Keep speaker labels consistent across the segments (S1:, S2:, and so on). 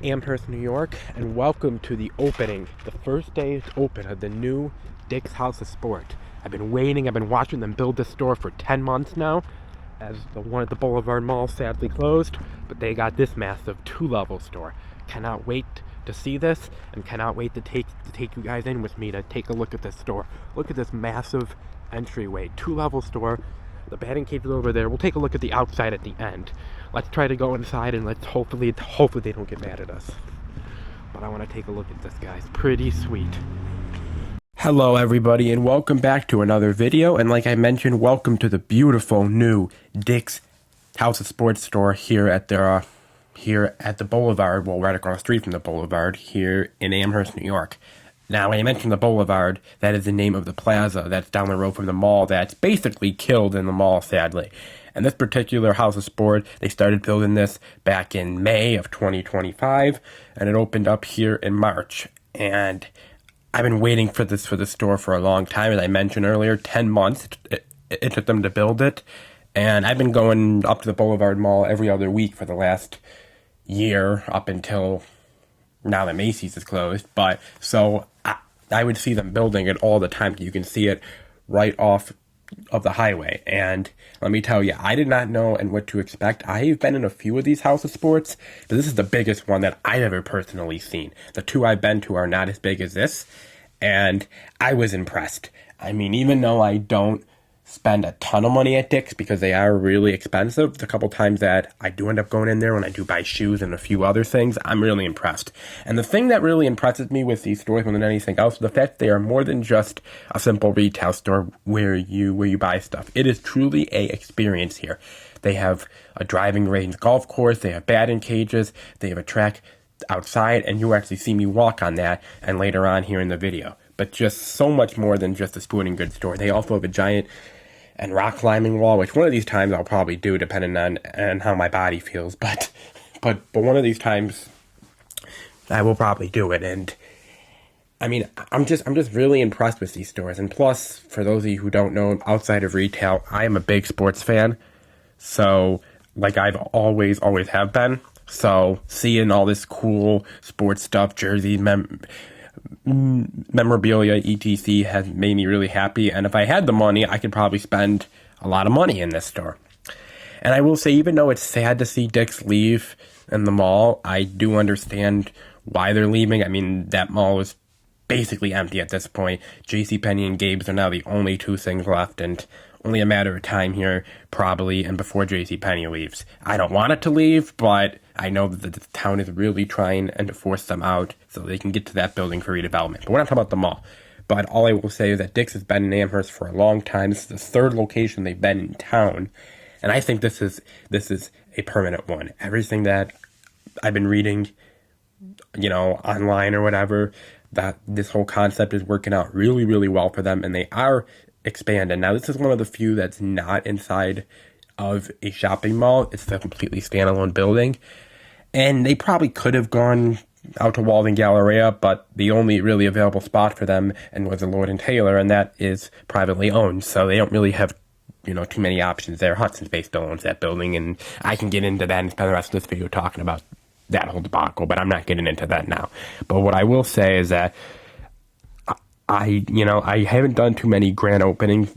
S1: Amherst, New York, and welcome to the opening, the first day open of the new Dick's House of Sport. I've been waiting, I've been watching them build this store for 10 months now, as the one at the Boulevard Mall sadly closed, but they got this massive 2-level store. Cannot wait to see this, and cannot wait to take you guys in with me to take a look at this store. Look at this massive entryway, 2-level store. The batting cage is over there. We'll take a look at the outside at the end. Let's try to go inside and let's hopefully they don't get mad at us. But I want to take a look at this, guys. Pretty sweet. Hello everybody and welcome back to another video, and like I mentioned, welcome to the beautiful new Dick's House of Sports store here at the Boulevard, well, right across the street from the Boulevard here in Amherst, New York. Now, when I mentioned the Boulevard, that is the name of the plaza that's down the road from the mall that's basically killed in the mall, sadly. And this particular House of Sport, they started building this back in May of 2025, and it opened up here in March. And I've been waiting for this store for a long time. As I mentioned earlier, 10 months it took them to build it. And I've been going up to the Boulevard Mall every other week for the last year, up until now that Macy's is closed. But so I would see them building it all the time. You can see it right off of the highway. And let me tell you, I did not know and what to expect. I've been in a few of these House of Sports, but this is the biggest one that I've ever personally seen. The two I've been to are not as big as this, and I was impressed. I mean, even though I don't spend a ton of money at Dick's because they are really expensive, the couple times that I do end up going in there when I do buy shoes and a few other things, I'm really impressed. And the thing that really impresses me with these stores more than anything else is the fact they are more than just a simple retail store where you buy stuff. It is truly a experience here. They have a driving range golf course, they have batting cages, they have a track outside, and you'll actually see me walk on that and later on here in the video. But just so much more than just a sporting goods store. They also have a giant and rock climbing wall, which one of these times I'll probably do depending on how my body feels, but one of these times I will probably do it. And I mean, I'm just really impressed with these stores. And plus, for those of you who don't know, outside of retail, I am a big sports fan. So, like I've always have been. So, seeing all this cool sports stuff, jerseys, memorabilia, etc. has made me really happy, and if I had the money, I could probably spend a lot of money in this store. And I will say, even though it's sad to see Dick's leave in the mall, I do understand why they're leaving. I mean, that mall is basically empty at this point. JCPenney and Gabe's are now the only two things left, and only a matter of time here, probably, and before JCPenney leaves. I don't want it to leave, but I know that the town is really trying and to force them out so they can get to that building for redevelopment. But we're not talking about the mall. But all I will say is that Dick's has been in Amherst for a long time. This is the third location they've been in town, and I think this is a permanent one. Everything that I've been reading, online or whatever, that this whole concept is working out really, really well for them, and they are expanding. Now, this is one of the few that's not inside of a shopping mall. It's a completely standalone building. And they probably could have gone out to Walden Galleria, but the only really available spot for them was the Lord & Taylor, and that is privately owned. So they don't really have, too many options there. Hudson's Bay still owns that building, and I can get into that and spend the rest of this video talking about that whole debacle, but I'm not getting into that now. But what I will say is that I haven't done too many grand opening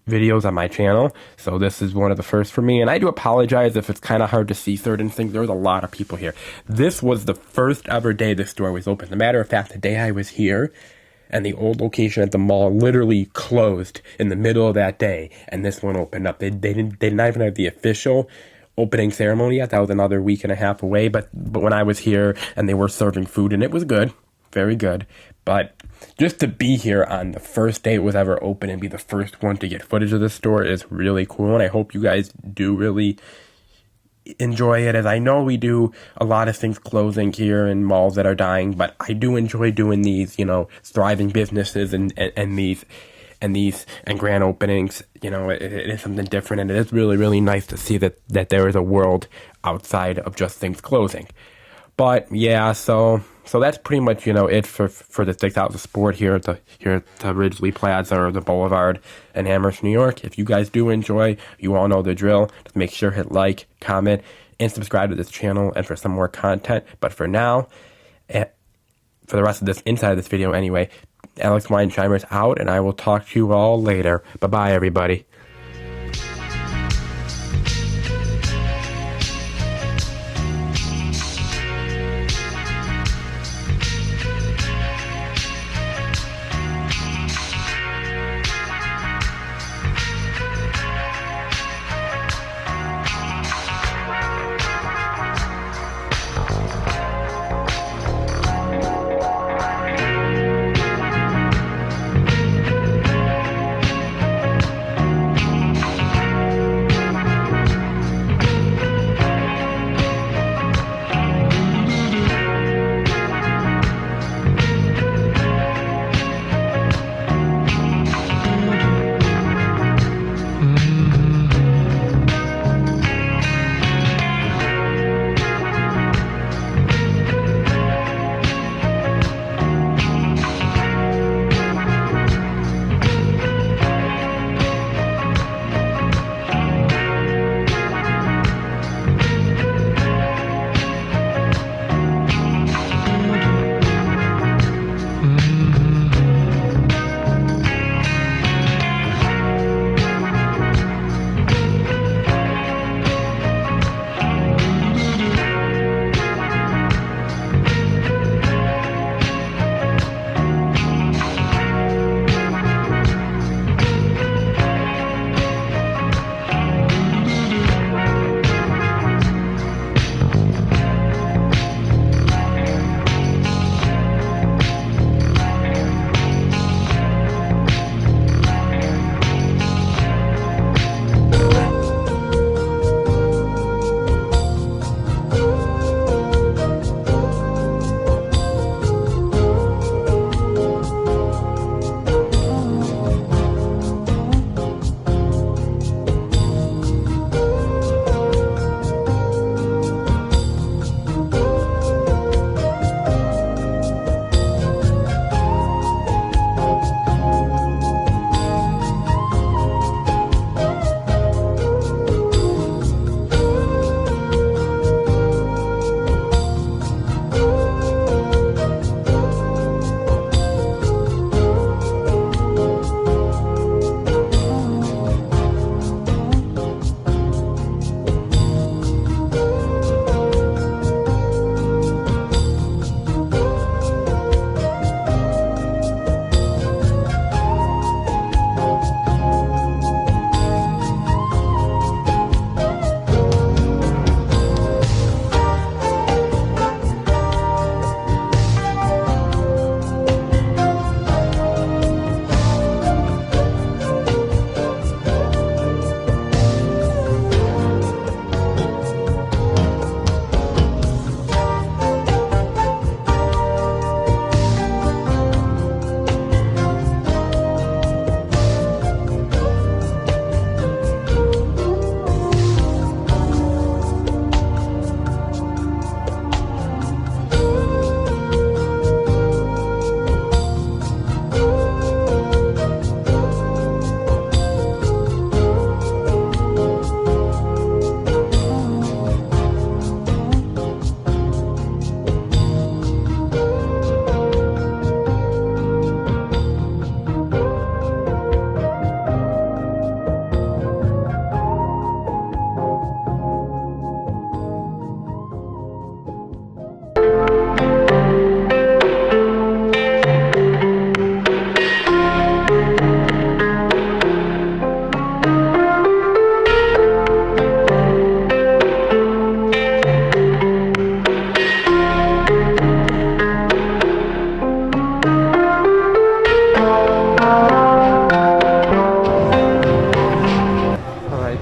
S1: videos on my channel, so this is one of the first for me, and I do apologize if it's kind of hard to see certain things. There was a lot of people here. This was the first ever day this store was open. As a matter of fact, the day I was here, and the old location at the mall literally closed in the middle of that day, and this one opened up. They did not even have the official opening ceremony yet. That was another week and a half away, but when I was here, and they were serving food, and it was good, very good. But just to be here on the first day it was ever open and be the first one to get footage of this store is really cool, and I hope you guys do really enjoy it, as I know we do a lot of things closing here in malls that are dying, but I do enjoy doing these, thriving businesses and grand openings. It is something different, and it is really, really nice to see that there is a world outside of just things closing. But yeah, so that's pretty much, it for the Dick's House of Sport here at the Ridgely Plaza or the Boulevard in Amherst, New York. If you guys do enjoy, you all know the drill. Just make sure hit like, comment, and subscribe to this channel and for some more content. But for now, for the rest of this, inside of this video anyway, Alex Weinsheimer's out, and I will talk to you all later. Bye-bye, everybody.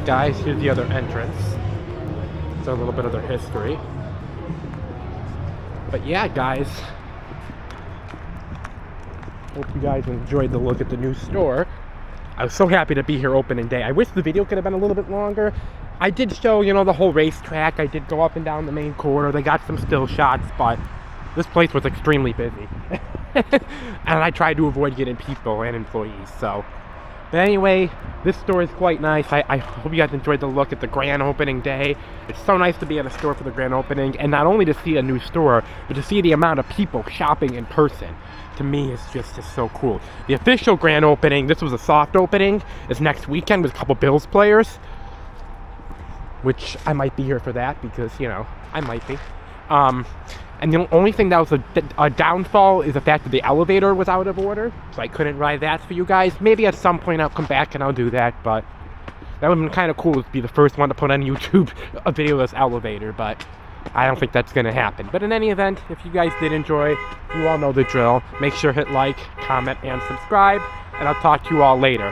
S1: Guys, here's the other entrance. So a little bit of their history. But yeah, guys, hope you guys enjoyed the look at the new store. I was so happy to be here opening day. I wish the video could have been a little bit longer. I did show, the whole racetrack. I did go up and down the main corridor. They got some still shots, but this place was extremely busy. And I tried to avoid getting people and employees, so. But anyway, this store is quite nice. I hope you guys enjoyed the look at the grand opening day. It's so nice to be at a store for the grand opening, and not only to see a new store, but to see the amount of people shopping in person. To me, it's just so cool. The official grand opening, this was a soft opening, is next weekend with a couple Bills players, which I might be here for that because, I might be. And the only thing that was a downfall is the fact that the elevator was out of order, so I couldn't ride that for you guys. Maybe at some point I'll come back and I'll do that, but that would have been kind of cool to be the first one to put on YouTube a video of this elevator, but I don't think that's going to happen. But in any event, if you guys did enjoy, you all know the drill. Make sure to hit like, comment, and subscribe, and I'll talk to you all later.